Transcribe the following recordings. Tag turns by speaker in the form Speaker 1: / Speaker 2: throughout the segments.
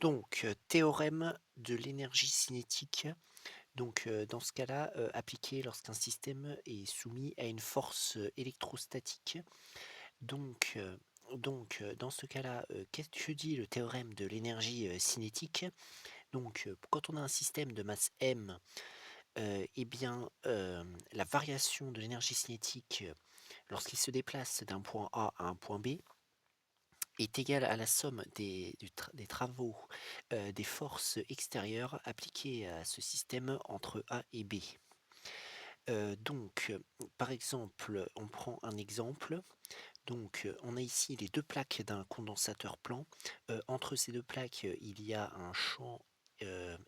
Speaker 1: Donc, théorème de l'énergie cinétique. Donc, dans ce cas-là, appliqué lorsqu'un système est soumis à une force électrostatique. Donc, dans ce cas-là, qu'est-ce que dit le théorème de l'énergie cinétique? Donc, quand on a un système de masse m, eh bien, la variation de l'énergie cinétique lorsqu'il se déplace d'un point A à un point B est égale à la somme des travaux des forces extérieures appliquées à ce système entre A et B. Donc, par exemple, on prend un exemple. Donc, on a ici les deux plaques d'un condensateur plan. Entre ces deux plaques, il y a un champ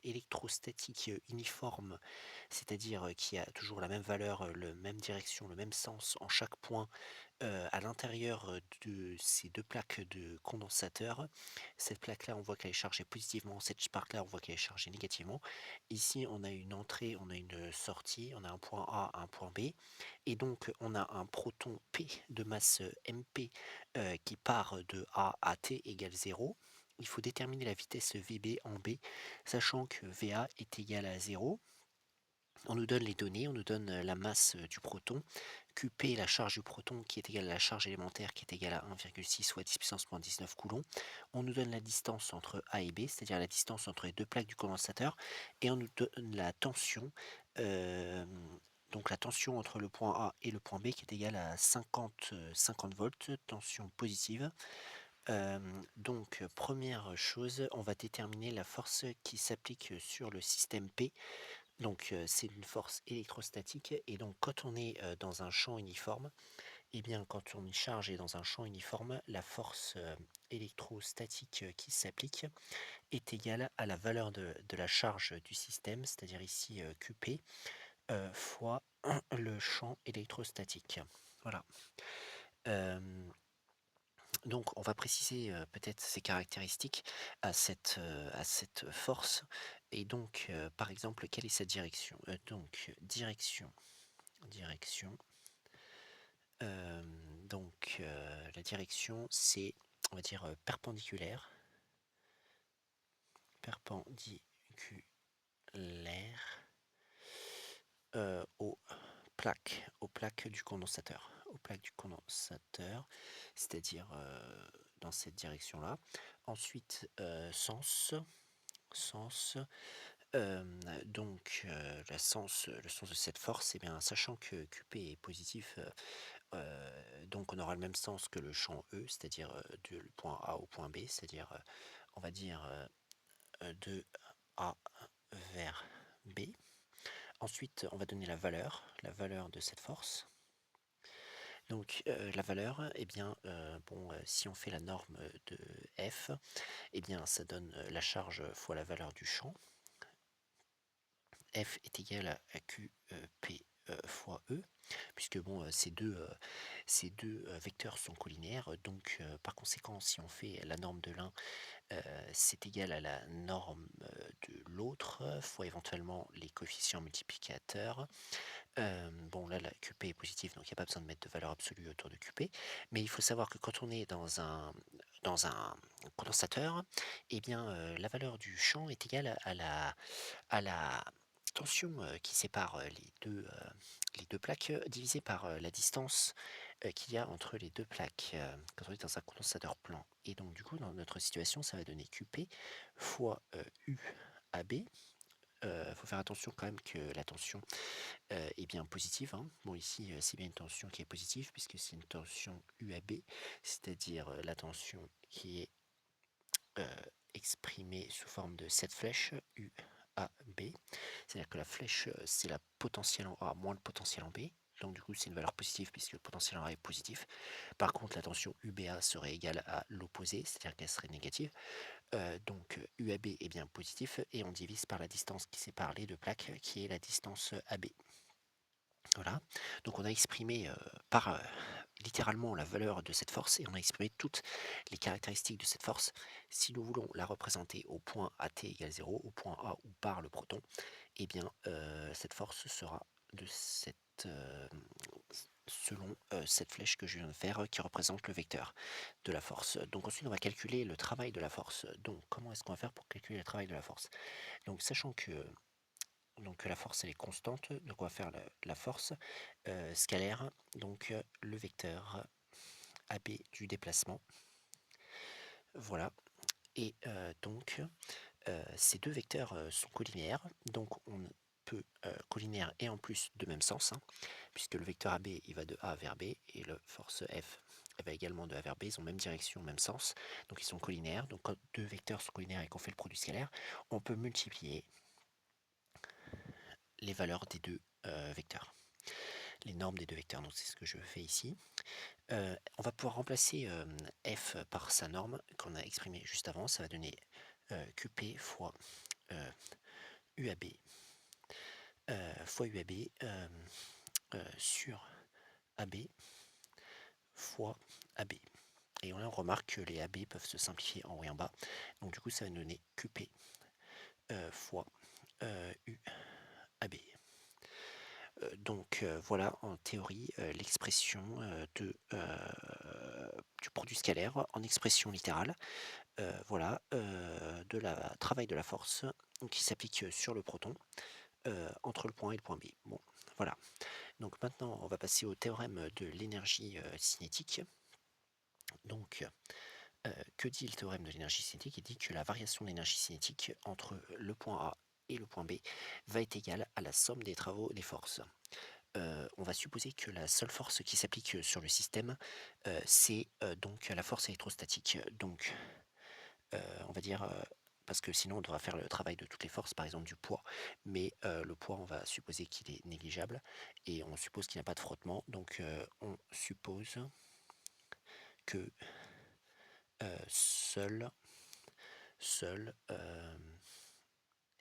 Speaker 1: électrostatique uniforme, c'est-à-dire qui a toujours la même valeur, la même direction, le même sens en chaque point à l'intérieur de ces deux plaques de condensateur. Cette plaque-là, on voit qu'elle est chargée positivement, cette plaque-là, on voit qu'elle est chargée négativement. Ici, on a une entrée, on a une sortie, on a un point A, un point B, et donc on a un proton P de masse MP qui part de A à T égale 0. Il faut déterminer la vitesse VB en B, sachant que VA est égal à 0. On nous donne les données, on nous donne la masse du proton, QP la charge du proton qui est égale à la charge élémentaire qui est égale à 1,6 fois 10 puissance moins 19 coulombs. On nous donne la distance entre A et B, c'est-à-dire la distance entre les deux plaques du condensateur, et on nous donne la tension, euh, donc la tension entre le point A et le point B qui est égale à 50 volts, tension positive. Donc, première chose, on va déterminer la force qui s'applique sur le système P. Donc, c'est une force électrostatique, et donc quand on est dans un champ uniforme, eh bien quand on est chargé dans un champ uniforme, la force électrostatique qui s'applique est égale à la valeur de la charge du système, c'est-à-dire ici QP, fois le champ électrostatique. Voilà. Euh, donc on va préciser peut-être ces caractéristiques à cette force. Et donc, par exemple, quelle est sa direction? Donc, direction. Donc, la direction, c'est, on va dire, perpendiculaire aux plaques du condensateur. Aux plaques du condensateur, c'est-à-dire dans cette direction-là. Ensuite, sens. Donc, le sens de cette force, eh bien, sachant que QP est positif, donc on aura le même sens que le champ E, c'est-à-dire du point A au point B, c'est-à-dire, on va dire, de A vers B. Ensuite, on va donner la valeur de cette force. Donc, la valeur, eh bien, si on fait la norme de F, eh bien, ça donne la charge fois la valeur du champ. F est égal à QP fois E, puisque bon, ces deux vecteurs sont collinaires, donc par conséquent, si on fait la norme de l'un, c'est égal à la norme de l'autre, fois éventuellement les coefficients multiplicateurs. Bon, là, la QP est positive, donc il n'y a pas besoin de mettre de valeur absolue autour de QP, mais il faut savoir que quand on est dans un condensateur, eh bien, la valeur du champ est égale à la tension qui sépare les deux plaques, divisée par la distance qu'il y a entre les deux plaques quand on est dans un condensateur plan. Et donc du coup, dans notre situation, ça va donner QP fois UAB. Il faut faire attention quand même que la tension est bien positive, hein. Bon, ici, c'est bien une tension qui est positive puisque c'est une tension UAB, c'est-à-dire la tension qui est euh, exprimée sous forme de cette flèche UAB. C'est-à-dire que la flèche, c'est la potentielle en A moins le potentiel en B. Donc du coup, c'est une valeur positive puisque le potentiel en A est positif. Par contre, la tension UBA serait égale à l'opposé, c'est-à-dire qu'elle serait négative. Donc UAB est bien positif et on divise par la distance qui sépare les deux plaques, qui est la distance AB. Voilà. Donc on a exprimé par littéralement la valeur de cette force, et on a exprimé toutes les caractéristiques de cette force. Si nous voulons la représenter au point AT égale 0, au point A où part le proton, eh bien cette force sera de selon cette flèche que je viens de faire qui représente le vecteur de la force. Donc ensuite on va calculer le travail de la force. Donc comment est-ce qu'on va faire pour calculer le travail de la force? Donc sachant que la force elle est constante, donc on va faire la force scalaire, donc le vecteur AB du déplacement. Voilà. Et donc ces deux vecteurs sont collinéaires, donc on peut collinaires et en plus de même sens, hein, puisque le vecteur AB il va de A vers B et le force F elle va également de A vers B, ils ont même direction, même sens, donc ils sont collinaires. Donc quand deux vecteurs sont collinaires et qu'on fait le produit scalaire, on peut multiplier les valeurs des deux vecteurs, les normes des deux vecteurs. Donc c'est ce que je fais ici. On va pouvoir remplacer F par sa norme qu'on a exprimée juste avant, ça va donner QP fois UAB fois UAB sur AB fois AB. Et là on remarque que les AB peuvent se simplifier en haut et en bas. Donc du coup ça va nous donner QP fois UAB. Donc voilà en théorie l'expression du produit scalaire en expression littérale. Voilà de la travail de la force qui s'applique sur le proton entre le point A et le point B. Bon, voilà. Donc maintenant, on va passer au théorème de l'énergie cinétique. Donc, que dit le théorème de l'énergie cinétique? Il dit que la variation de l'énergie cinétique entre le point A et le point B va être égale à la somme des travaux des forces. On va supposer que la seule force qui s'applique sur le système, c'est donc la force électrostatique. Donc, on va dire, parce que sinon on devra faire le travail de toutes les forces, par exemple du poids, mais le poids on va supposer qu'il est négligeable et on suppose qu'il n'y a pas de frottement, donc on suppose que seul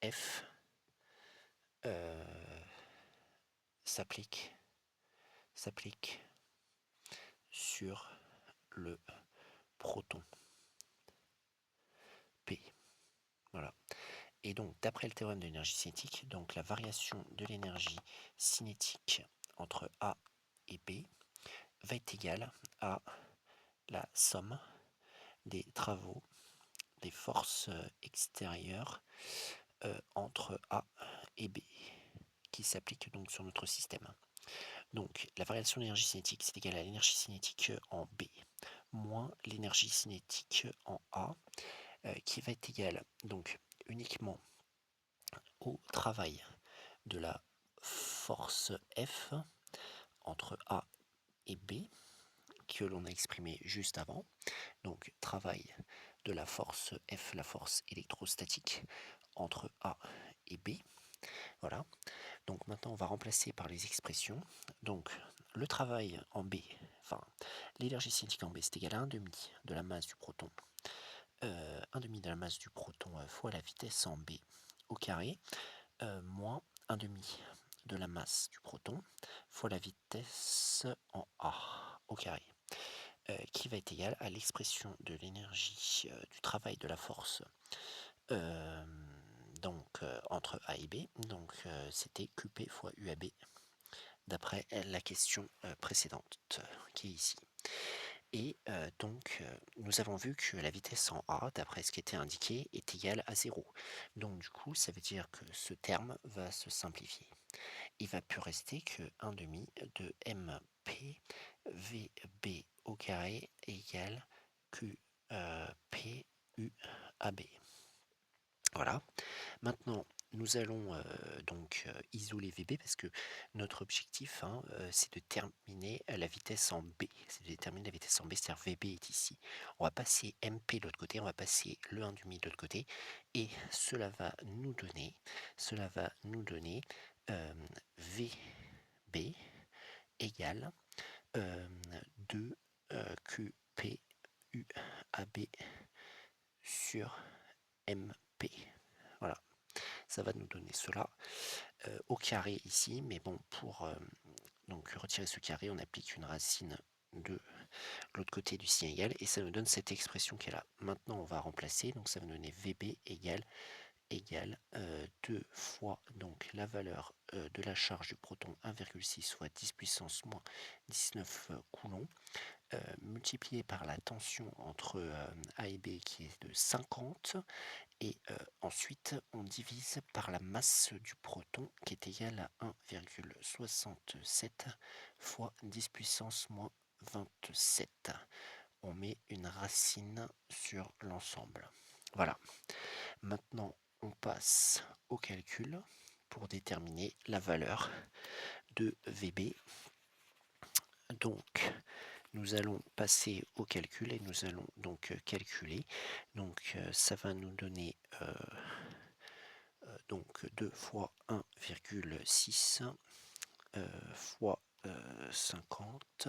Speaker 1: F s'applique sur le proton P. Voilà. Et donc, d'après le théorème de l'énergie cinétique, donc la variation de l'énergie cinétique entre A et B va être égale à la somme des travaux des forces extérieures entre A et B, qui s'appliquent donc sur notre système. Donc, la variation de l'énergie cinétique, c'est égal à l'énergie cinétique en B, moins l'énergie cinétique en A, qui va être égale donc uniquement au travail de la force F entre A et B, que l'on a exprimé juste avant. Donc travail de la force F, la force électrostatique, entre A et B. Voilà. Donc maintenant on va remplacer par les expressions. Donc le travail en B, enfin l'énergie cinétique en B, c'est égal à 1 demi de la masse du proton. 1 demi de la masse du proton fois la vitesse en B au carré, moins 1 demi de la masse du proton fois la vitesse en A au carré, qui va être égal à l'expression de l'énergie du travail de la force entre A et B. Donc c'était QP fois UAB d'après la question précédente qui est ici. Et nous avons vu que la vitesse en A, d'après ce qui était indiqué, est égale à 0. Donc du coup, ça veut dire que ce terme va se simplifier. Il va plus rester que 1 demi de MP VB au carré égale QP UAB. Voilà. Maintenant, nous allons isoler VB parce que notre objectif, c'est de terminer la vitesse en B. C'est de déterminer la vitesse en B, c'est-à-dire VB est ici. On va passer MP de l'autre côté, on va passer le 1 demi de l'autre côté, et cela va nous donner VB égale 2 QP UAB sur MP. Voilà, ça va nous donner cela au carré ici, mais bon, pour donc retirer ce carré, on applique une racine de l'autre côté du signe égal, et ça nous donne cette expression qui est là. Maintenant, on va remplacer, donc ça va nous donner VB égale égale 2 fois donc la valeur de la charge du proton 1,6 soit 10 puissance moins 19 coulombs, multiplié par la tension entre A et B qui est de 50, et ensuite on divise par la masse du proton qui est égale à 1,67 fois 10 puissance moins 27. On met une racine sur l'ensemble. Voilà. Maintenant, on passe au calcul pour déterminer la valeur de VB. Donc, nous allons passer au calcul et nous allons donc calculer. Donc, ça va nous donner donc 2 fois 1,6 fois 50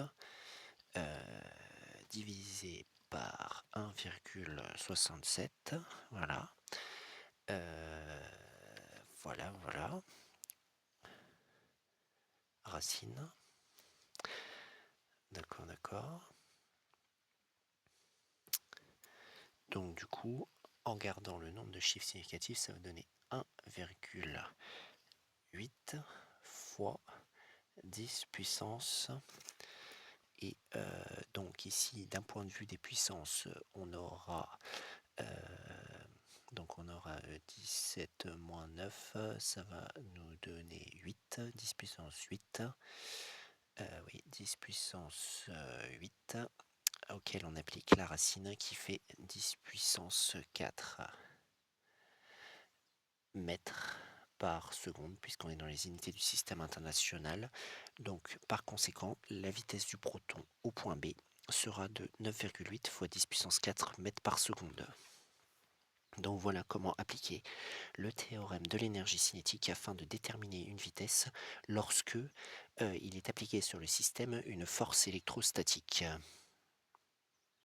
Speaker 1: divisé par 1,67. Voilà. Voilà. Racine. D'accord. Donc du coup, en gardant le nombre de chiffres significatifs, ça va donner 1,8 fois 10 puissance. Et donc ici, d'un point de vue des puissances, on aura 17 moins 9, ça va nous donner 8, 10 puissance 8. Oui, 10 puissance 8, auquel on applique la racine qui fait 10 puissance 4 mètres par seconde, puisqu'on est dans les unités du système international. Donc par conséquent, la vitesse du proton au point B sera de 9,8 fois 10 puissance 4 mètres par seconde. Donc voilà comment appliquer le théorème de l'énergie cinétique afin de déterminer une vitesse lorsque il est appliqué sur le système une force électrostatique.